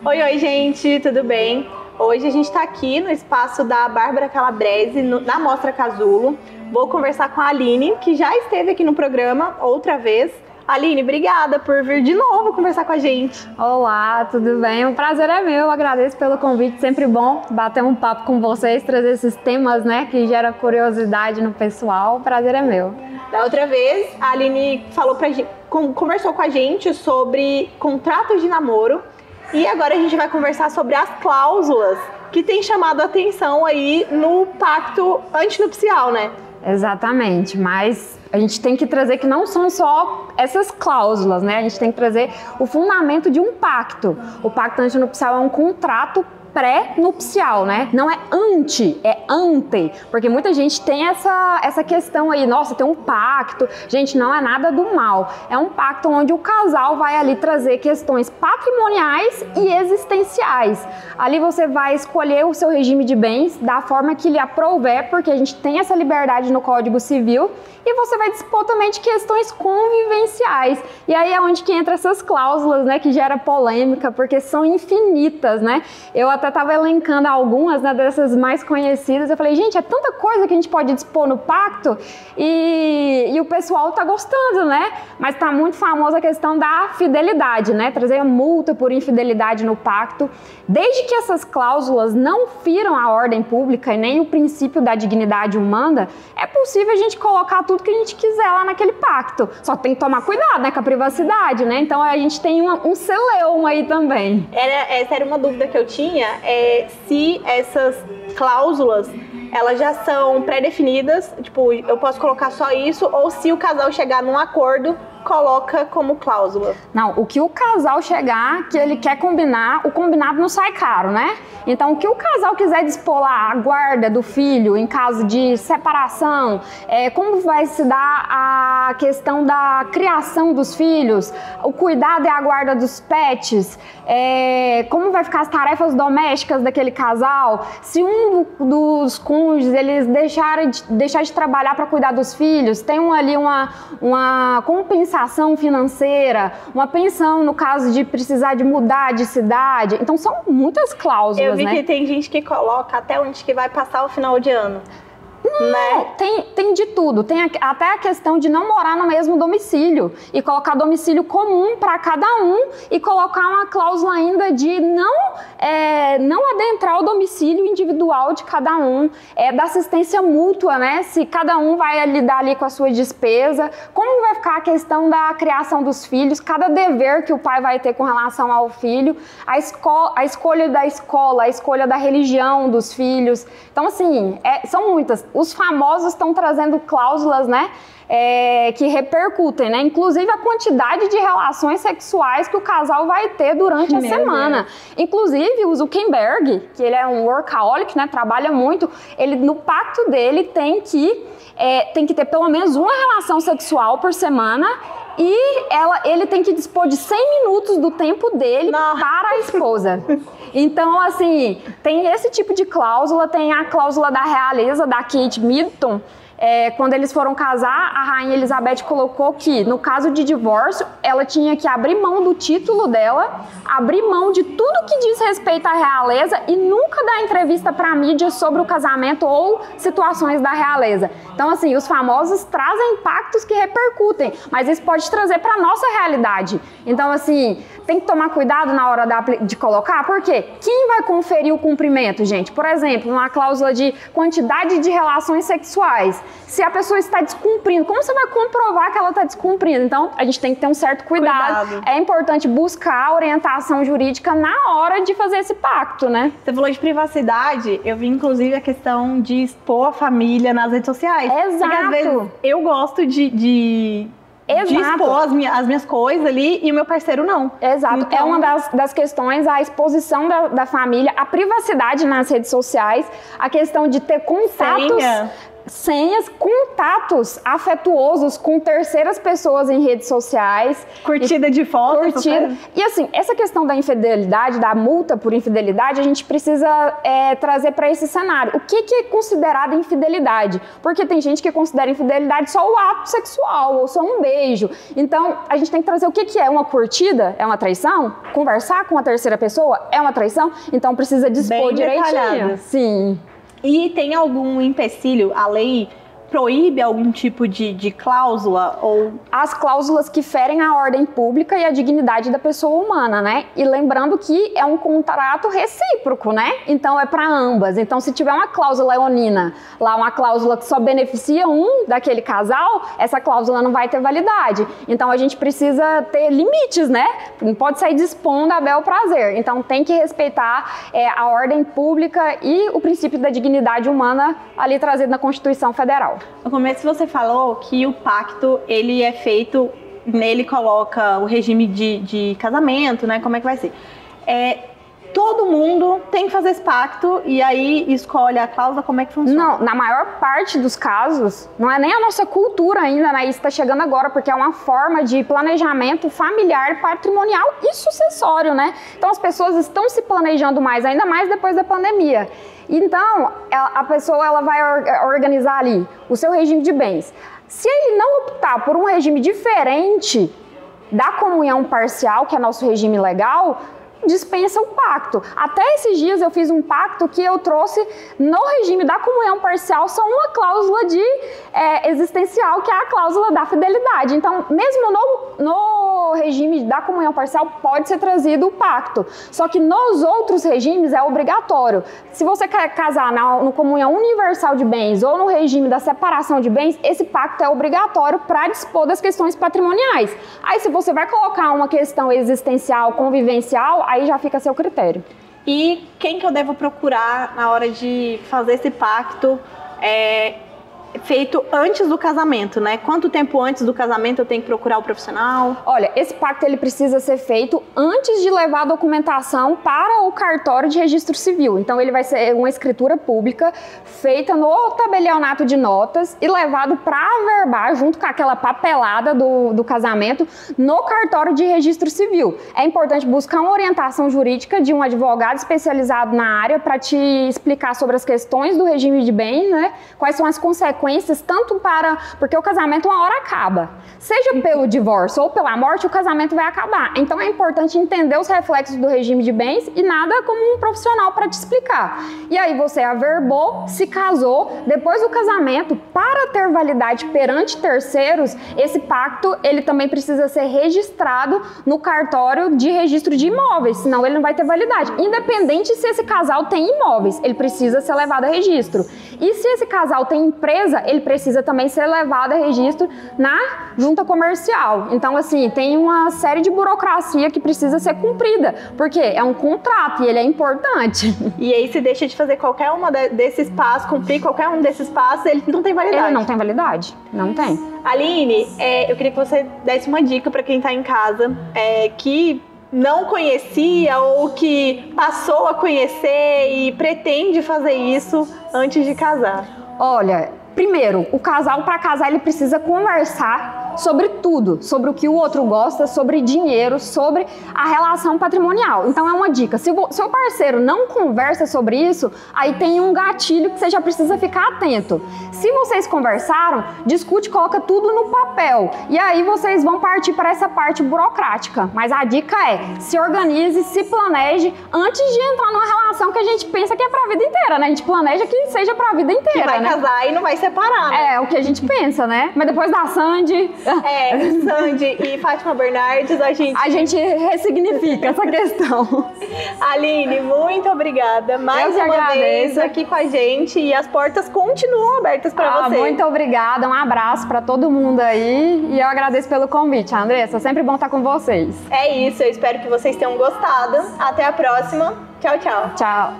Oi, gente, tudo bem? Hoje a gente está aqui no espaço da Bárbara Calabrese, na Mostra Casulo. Vou conversar com a Aline, que já esteve aqui no programa outra vez. Aline, obrigada por vir de novo conversar com a gente. Olá, tudo bem? O prazer é meu, agradeço pelo convite, sempre bom bater um papo com vocês, trazer esses temas, né, que geram curiosidade no pessoal, o prazer é meu. Da outra vez, a Aline falou pra gente, conversou com a gente sobre contratos de namoro. E agora a gente vai conversar sobre as cláusulas que tem chamado a atenção aí no pacto antinupcial, né? Exatamente, mas a gente tem que trazer que não são só essas cláusulas, né? A gente tem que trazer o fundamento de um pacto. O pacto antinupcial é um contrato pré-nupcial, né? Não é anti, é ante, porque muita gente tem essa questão aí, nossa, tem um pacto, gente, não é nada do mal, é um pacto onde o casal vai ali trazer questões patrimoniais e existenciais. Ali você vai escolher o seu regime de bens da forma que lhe aprouver, porque a gente tem essa liberdade no Código Civil, e você vai dispor também de questões convivenciais, e aí é onde que entra essas cláusulas, né, que gera polêmica, porque são infinitas, né? Eu até estava elencando algumas, né, dessas mais conhecidas. Eu falei, gente, é tanta coisa que a gente pode dispor no pacto e o pessoal tá gostando, né? Mas tá muito famosa a questão da fidelidade, né? Trazer multa por infidelidade no pacto. Desde que essas cláusulas não firam a ordem pública e nem o princípio da dignidade humana, é possível a gente colocar tudo que a gente quiser lá naquele pacto. Só tem que tomar cuidado, né, com a privacidade, né? Então a gente tem um celeuma aí também. Essa era uma dúvida que eu tinha. Se essas cláusulas elas já são pré-definidas, tipo, eu posso colocar só isso, ou se o casal chegar num acordo, coloca como cláusula. Não, o que o casal chegar, que ele quer combinar, o combinado não sai caro, né? Então, o que o casal quiser dispor lá, a guarda do filho em caso de separação, como vai se dar a questão da criação dos filhos, o cuidado e a guarda dos pets, como vai ficar as tarefas domésticas daquele casal, se um dos cônjuges eles deixar de trabalhar para cuidar dos filhos, tem ali uma compensação financeira, uma pensão no caso de precisar de mudar de cidade. Então são muitas cláusulas, eu vi, né? Que tem gente que coloca até onde que vai passar o final de ano. Não, né? Tem de tudo. Tem até a questão de não morar no mesmo domicílio e colocar domicílio comum para cada um e colocar uma cláusula ainda de não adentrar o domicílio individual de cada um, da assistência mútua, né? Se cada um vai lidar ali com a sua despesa, como vai ficar a questão da criação dos filhos, cada dever que o pai vai ter com relação ao filho, a escolha da escola, a escolha da religião dos filhos. Então, assim, são muitas. Os famosos estão trazendo cláusulas, né, que repercutem, né? Inclusive a quantidade de relações sexuais que o casal vai ter durante a semana. Inclusive o Zuckerberg, que ele é um workaholic, né, trabalha muito, ele no pacto dele tem que ter pelo menos uma relação sexual por semana e ele tem que dispor de 100 minutos do tempo dele para a esposa. Então, assim, tem esse tipo de cláusula, tem a cláusula da realeza, da Kate Middleton. Quando eles foram casar, a Rainha Elizabeth colocou que, no caso de divórcio, ela tinha que abrir mão do título dela, abrir mão de tudo que diz respeito à realeza e nunca dar entrevista para a mídia sobre o casamento ou situações da realeza. Então, assim, os famosos trazem impactos que repercutem, mas isso pode trazer para a nossa realidade. Então, assim, tem que tomar cuidado na hora de colocar, porque quem vai conferir o cumprimento, gente? Por exemplo, uma cláusula de quantidade de relações sexuais. Se a pessoa está descumprindo, como você vai comprovar que ela está descumprindo? Então, a gente tem que ter um certo cuidado. É importante buscar orientação jurídica na hora de fazer esse pacto, né? Você falou de privacidade, eu vi inclusive a questão de expor a família nas redes sociais. Exato. Porque às vezes eu gosto de expor as minhas coisas ali e o meu parceiro não. Exato. Então, é uma das questões, a exposição da família, a privacidade nas redes sociais, a questão de ter contatos... senhas, contatos afetuosos com terceiras pessoas em redes sociais. Curtida de fotos. Curtida. E assim, essa questão da infidelidade, da multa por infidelidade, a gente precisa trazer para esse cenário. O que é considerado infidelidade? Porque tem gente que considera infidelidade só o ato sexual, ou só um beijo. Então, a gente tem que trazer o que é uma curtida? É uma traição? Conversar com a terceira pessoa é uma traição? Então, precisa dispor direitinho. Sim. E tem algum empecilho? A lei proíbe algum tipo de cláusula? Ou as cláusulas que ferem a ordem pública e a dignidade da pessoa humana, né? E lembrando que é um contrato recíproco, né? Então é para ambas. Então se tiver uma cláusula leonina, lá uma cláusula que só beneficia um daquele casal, essa cláusula não vai ter validade. Então a gente precisa ter limites, né? Não pode sair dispondo a bel prazer. Então tem que respeitar a ordem pública e o princípio da dignidade humana ali trazido na Constituição Federal. No começo você falou que o pacto, ele é feito, nele coloca o regime de casamento, né? Como é que vai ser? Todo mundo tem que fazer esse pacto e aí escolhe a cláusula, como é que funciona? Não, na maior parte dos casos, não é nem a nossa cultura ainda, né? Isso está chegando agora, porque é uma forma de planejamento familiar, patrimonial e sucessório, né? Então as pessoas estão se planejando mais, ainda mais depois da pandemia. Então, a pessoa ela vai organizar ali o seu regime de bens. Se ele não optar por um regime diferente da comunhão parcial, que é nosso regime legal, dispensa o pacto. Até esses dias eu fiz um pacto que eu trouxe no regime da comunhão parcial só uma cláusula existencial, que é a cláusula da fidelidade. Então, mesmo no regime da comunhão parcial pode ser trazido o pacto. Só que nos outros regimes é obrigatório. Se você quer casar no comunhão universal de bens ou no regime da separação de bens, esse pacto é obrigatório para dispor das questões patrimoniais. Aí se você vai colocar uma questão existencial, convivencial, aí já fica a seu critério. E quem que eu devo procurar na hora de fazer esse pacto feito antes do casamento, né? Quanto tempo antes do casamento eu tenho que procurar o profissional? Olha, esse pacto ele precisa ser feito antes de levar a documentação para o cartório de registro civil. Então ele vai ser uma escritura pública feita no tabelionato de notas e levado para averbar junto com aquela papelada do casamento no cartório de registro civil. É importante buscar uma orientação jurídica de um advogado especializado na área para te explicar sobre as questões do regime de bens, né? Quais são as consequências, tanto porque o casamento uma hora acaba. Seja pelo divórcio ou pela morte, o casamento vai acabar. Então é importante entender os reflexos do regime de bens e nada como um profissional para te explicar. E aí você averbou, se casou, depois do casamento, para ter validade perante terceiros, esse pacto ele também precisa ser registrado no cartório de registro de imóveis, senão ele não vai ter validade. Independente se esse casal tem imóveis, ele precisa ser levado a registro. E se esse casal tem empresa, ele precisa também ser levado a registro na junta comercial. Então, assim, tem uma série de burocracia que precisa ser cumprida, porque é um contrato e ele é importante. E aí, se deixa de fazer qualquer uma desses passos, cumprir qualquer um desses passos, ele não tem validade. Ele não tem validade, não tem. Aline, eu queria que você desse uma dica para quem está em casa, que não conhecia ou que passou a conhecer e pretende fazer isso antes de casar. Olha, primeiro, o casal para casar ele precisa conversar sobre tudo, sobre o que o outro gosta, sobre dinheiro, sobre a relação patrimonial. Então é uma dica, se o seu parceiro não conversa sobre isso, aí tem um gatilho que você já precisa ficar atento. Se vocês conversaram, discute, coloca tudo no papel e aí vocês vão partir para essa parte burocrática. Mas a dica é, se organize, se planeje antes de entrar numa relação que a gente pensa que é para a vida inteira, né? A gente planeja que seja para a vida inteira, que vai casar e não vai separar, né? É o que a gente pensa, né? Mas depois da Sandy... Sandy e Fátima Bernardes, a gente ressignifica essa questão. Aline, muito obrigada mais uma vez aqui com a gente e as portas continuam abertas para você. Muito obrigada, um abraço para todo mundo aí e eu agradeço pelo convite, Andressa, sempre bom estar com vocês. É isso, eu espero que vocês tenham gostado. Até a próxima. Tchau, tchau. Tchau.